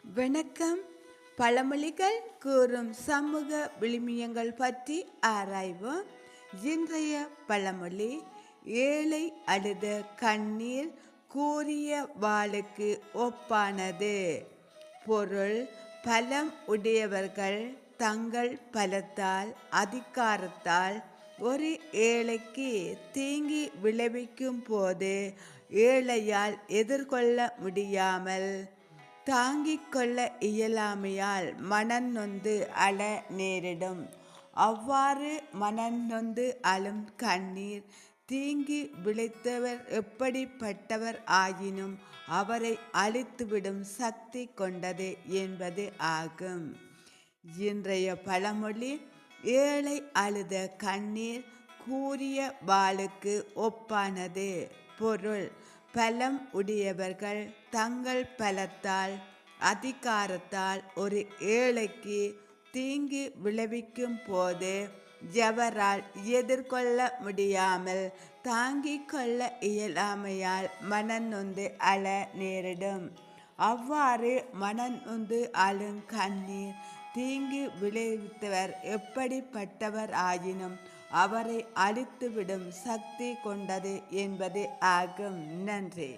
வணக்கம். பழமொழிகள் கூறும் சமூக விழுமியங்கள் பற்றி ஆராய்வோம். இன்றைய பழமொழி, ஏழை அழுத கண்ணீர் கூரிய வாளுக்கு ஒப்பானது. பொருள்: பலம் உடையவர்கள் தங்கள் பலத்தால் அதிகாரத்தால் ஒரு ஏழைக்கு தீங்கி விளைவிக்கும் போது ஏழையால் எதிர்கொள்ள முடியாமல் தாங்கிக் கொள்ள இயலாமையால் மனநொந்து அழ நேரிடும். அவ்வாறு மனநொந்து அழும் கண்ணீர் தீங்கி விளைத்தவர் எப்படிப்பட்டவர் ஆயினும் அவரை அழித்துவிடும் சக்தி கொண்டது என்பது ஆகும். இன்றைய பழமொழி, ஏழை அழுத கண்ணீர் கூரிய வாளுக்கு ஒப்பானது. பொருள்: பலம் உடையவர்கள் தங்கள் பலத்தால் அதிகாரத்தால் ஒரு ஏழைக்கு தீங்கு விளைவிக்கும் போது எவரால் எதிர்கொள்ள முடியாமல் தாங்கிக் கொள்ள இயலாமையால் மனநொந்து அழ நேரிடும். அவ்வாறு மனநொந்து அழும் கண்ணீர் தீங்கு விளைவித்தவர் எப்படிப்பட்டவர் ஆயினும் அவரை அழித்துவிடும் சக்தி கொண்டது என்பது ஆகும். நன்றி.